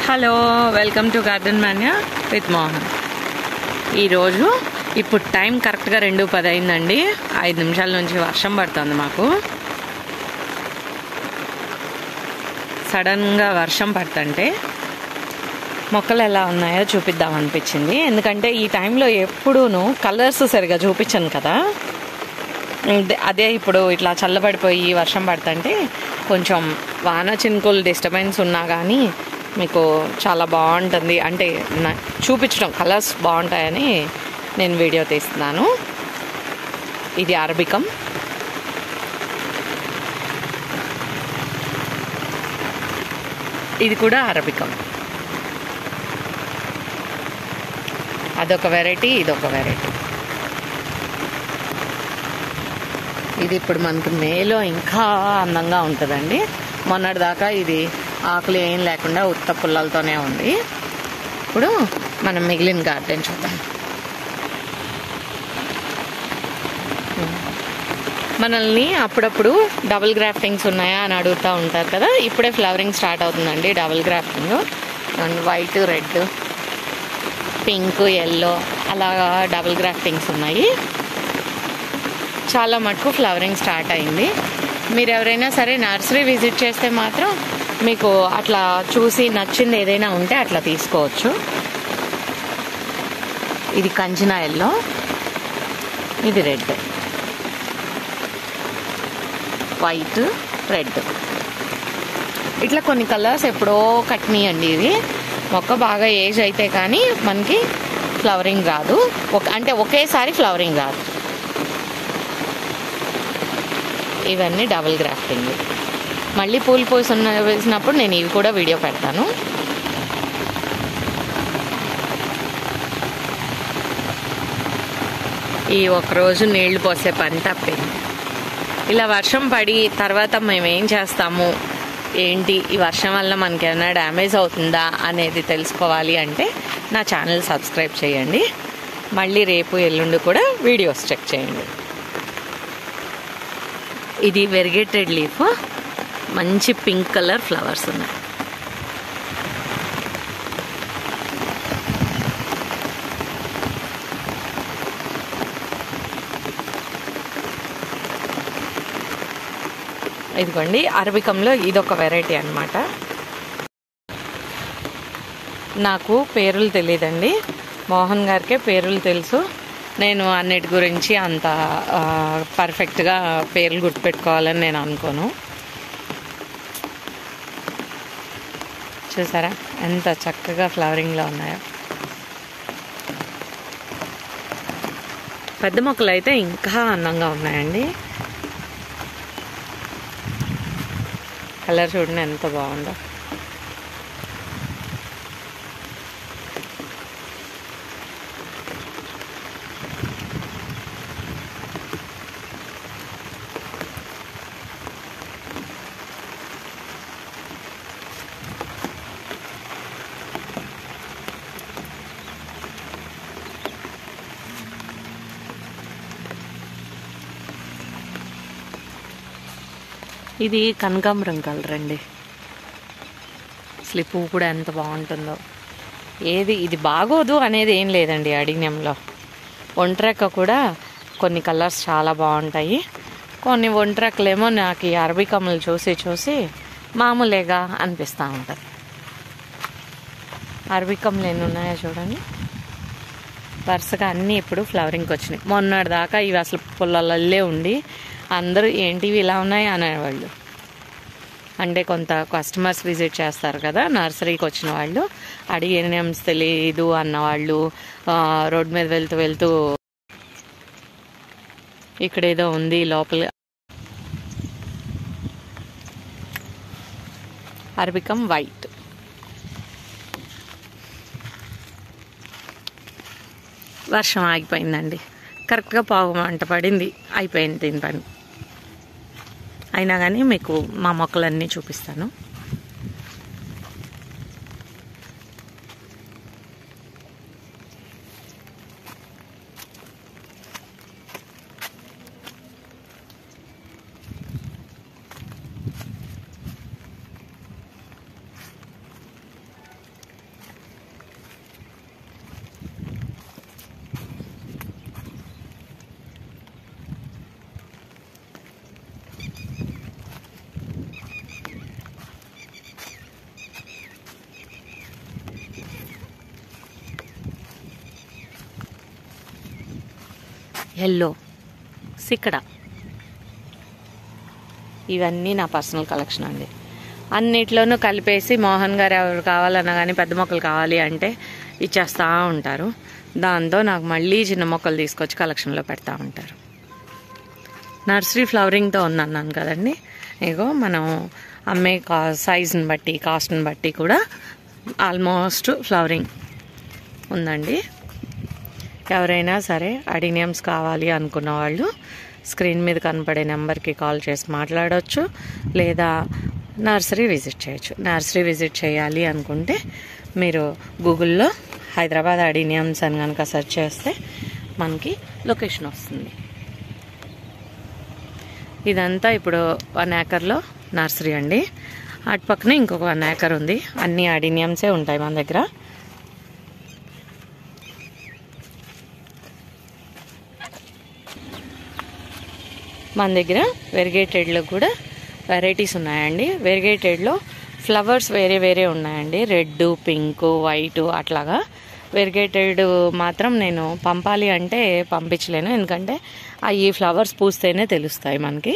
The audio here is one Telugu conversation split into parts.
Hello, welcome to garden Manya with Mohan. ఈరోజు ఇప్పుడు టైం కరెక్ట్గా 2:10 అయిందండి. 5 నిమిషాల నుంచి వర్షం పడుతుంది మాకు. సడన్గా వర్షం పడుతుంటే మొక్కలు ఎలా ఉన్నాయో చూపిద్దాం అనిపించింది. ఎందుకంటే ఈ టైంలో ఎప్పుడూను కలర్స్ సరిగా చూపించను కదా. అదే ఇప్పుడు ఇట్లా చల్లబడిపోయి వర్షం పడుతుంటే కొంచెం వాన చినుకులు డిస్టర్బెన్స్ ఉన్నా కానీ మీకు చాలా బాగుంటుంది. అంటే చూపించడం కలర్స్ బాగుంటాయని నేను వీడియో తీస్తున్నాను. ఇది అరబికం. ఇది కూడా అరబికం. అదొక వెరైటీ, ఇదొక వెరైటీ. ఇది ఇప్పుడు మనకి మేలో ఇంకా అందంగా ఉంటుందండి. మొన్నటిదాకా ఇది ఆకులు ఏం లేకుండా ఉత్త పుల్లలతోనే ఉంది. ఇప్పుడు మనం మిగిలిన గార్డెన్ చూద్దాం. మనల్ని అప్పుడప్పుడు డబుల్ గ్రాఫ్టింగ్స్ ఉన్నాయా అని అడుగుతూ ఉంటారు కదా. ఇప్పుడే ఫ్లవరింగ్ స్టార్ట్ అవుతుందండి. Double grafting white, red, pink, yellow అలాగా డబుల్ గ్రాఫ్టింగ్స్ ఉన్నాయి. చాలా మటుకు ఫ్లవరింగ్ స్టార్ట్ అయింది. మీరు ఎవరైనా సరే నర్సరీ విజిట్ చేస్తే మాత్రం మీకు అట్లా చూసి నచ్చింది ఏదైనా ఉంటే అట్లా తీసుకోవచ్చు. ఇది కంచినా ఎల్లో, ఇది రెడ్, వైట్, రెడ్, ఇట్లా కొన్ని కలర్స్ ఎప్పుడో కట్టినాయండి. ఇవి మొక్క బాగా ఏజ్ అయితే కానీ మనకి ఫ్లవరింగ్ రాదు. అంటే ఒకేసారి ఫ్లవరింగ్ రాదు. ఇవన్నీ డబుల్ గ్రాఫ్టింగ్. మళ్ళీ పూలు వేసినప్పుడు నేను ఇవి కూడా వీడియో పెడతాను. ఈ ఒకరోజు నీళ్లు పోసే పని తప్పింది. ఇలా వర్షం పడి తర్వాత మేము ఏం చేస్తాము, ఏంటి, ఈ వర్షం వల్ల మనకి ఏమైనా డ్యామేజ్ అవుతుందా అనేది తెలుసుకోవాలి అంటే నా ఛానల్ సబ్స్క్రైబ్ చేయండి. మళ్ళీ రేపు ఎల్లుండి కూడా వీడియోస్ చెక్ చేయండి. ఇది వెరిగేటెడ్ లీఫ్. మంచి పింక్ కలర్ ఫ్లవర్స్ ఉన్నాయి. ఇదిగోండి అరబికంలో ఇదొక వెరైటీ అన్నమాట. నాకు పేర్లు తెలియదండి. మోహన్ గారికే పేర్లు తెలుసు. నేను అన్నిటి గురించి అంత పర్ఫెక్ట్గా పేర్లు గుర్తుపెట్టుకోవాలని నేను అనుకోను. చూసారా ఎంత చక్కగా ఫ్లవరింగ్లో ఉన్నాయో. పెద్ద మొక్కలు అయితే ఇంకా అందంగా ఉన్నాయండి. కలర్ చూడండి ఎంత బాగుందో. ఇది కనకాంబరం కలర్ అండి. అసలు పువ్వు కూడా ఎంత బాగుంటుందో. ఏది ఇది బాగోదు అనేది ఏం లేదండి. అడిగినంలో ఒంట్రెక్క కూడా కొన్ని కలర్స్ చాలా బాగుంటాయి. కొన్ని ఒంట్రెక్కలేమో నాకు ఈ అరబికమ్మలు చూసి చూసి మామూలుగా అనిపిస్తూ ఉంటుంది. అరబికమ్మలు ఎన్ని ఉన్నాయో చూడండి. వరుసగా అన్నీ ఇప్పుడు ఫ్లవరింగ్కి వచ్చినాయి. మొన్నటిదాకా ఇవి అసలు పుల్లలల్లే ఉండి అందరూ ఏంటివి ఇలా ఉన్నాయి అనేవాళ్ళు. అంటే కొంత కస్టమర్స్ విజిట్ చేస్తారు కదా నర్సరీకి వచ్చిన వాళ్ళు, అడిగి నేమ్స్ తెలియదు అన్నవాళ్ళు, రోడ్ మీద వెళ్తూ వెళ్తూ ఇక్కడేదో ఉంది లోపల. అరబికం వైట్. వర్షం ఆగిపోయిందండి. కరెక్ట్గా పావు మంట పడింది, అయిపోయింది దీని పని. అయినా కానీ మీకు మా మొక్కలన్నీ చూపిస్తాను. ఎల్లో, సిక్కడ, ఇవన్నీ నా పర్సనల్ కలెక్షన్ అండి. అన్నిట్లోనూ కలిపేసి మోహన్ గారు ఎవరు కావాలన్నా కానీ పెద్ద మొక్కలు కావాలి అంటే ఇచ్చేస్తూ ఉంటారు. దాంతో నాకు మళ్ళీ చిన్న మొక్కలు తీసుకొచ్చి కలెక్షన్లో పెడతా ఉంటారు. నర్సరీ ఫ్లవరింగ్తో ఉందన్నాను కదండి. ఇగో మనం అమ్మే సైజుని బట్టి, కాస్ట్ని బట్టి కూడా ఆల్మోస్ట్ ఫ్లవరింగ్ ఉందండి. ఎవరైనా సరే అడినియమ్స్ కావాలి అనుకున్న వాళ్ళు స్క్రీన్ మీద కనపడే నెంబర్కి కాల్ చేసి మాట్లాడవచ్చు, లేదా నర్సరీ విజిట్ చేయొచ్చు. నర్సరీ విజిట్ చేయాలి అనుకుంటే మీరు గూగుల్లో హైదరాబాద్ అడినియమ్స్ అని కనుక సెర్చ్ చేస్తే మనకి లొకేషన్ వస్తుంది. ఇదంతా ఇప్పుడు 1 ఏకర్లో నర్సరీ అండి. అటు పక్కన ఇంకొక 1 ఏకర్ ఉంది. అన్ని అడినియమ్సే ఉంటాయి మన దగ్గర. మన దగ్గర వెరిగేటెడ్లో కూడా వెరైటీస్ ఉన్నాయండి. వెరిగేటెడ్లో ఫ్లవర్స్ వేరే వేరే ఉన్నాయండి. రెడ్, పింక్, వైట్ అట్లాగా. వెరిగేటెడ్ మాత్రం నేను పంపాలి అంటే పంపించలేను, ఎందుకంటే ఈ ఫ్లవర్స్ పూస్తేనే తెలుస్తాయి మనకి.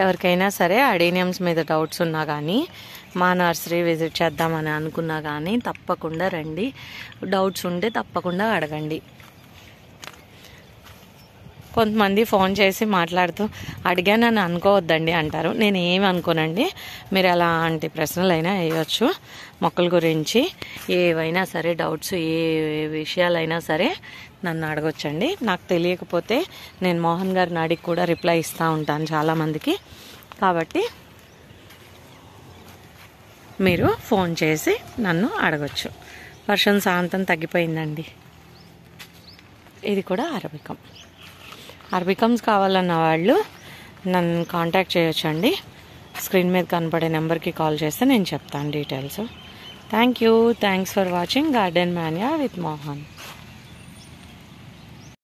ఎవరికైనా సరే అడేనియమ్స్ మీద డౌట్స్ ఉన్నా కానీ, మా నర్సరీ విజిట్ చేద్దామని అనుకున్నా కానీ తప్పకుండా రండి. డౌట్స్ ఉంటే తప్పకుండా అడగండి. కొంతమంది ఫోన్ చేసి మాట్లాడుతూ అడిగానని అనుకోవద్దండి అంటారు. నేను ఏమి అనుకోనండి. మీరు ఎలాంటి ప్రశ్నలైనా వేయచ్చు. మొక్కల గురించి ఏవైనా సరే డౌట్స్, ఏ విషయాలైనా సరే నన్ను అడగొచ్చండి. నాకు తెలియకపోతే నేను మోహన్ గారిని అడిగి కూడా రిప్లై ఇస్తూ ఉంటాను చాలామందికి. కాబట్టి మీరు ఫోన్ చేసి నన్ను అడగొచ్చు. వర్షం శాంతం తగ్గిపోయిందండి. ఇది కూడా అరబికమ్స్ కావాలన్న వాళ్ళు నన్ను కాంటాక్ట్ చేయొచ్చండి. స్క్రీన్ మీద కనపడే నెంబర్కి కాల్ చేస్తే నేను చెప్తాను details. Thanks for watching garden mania with Mohan.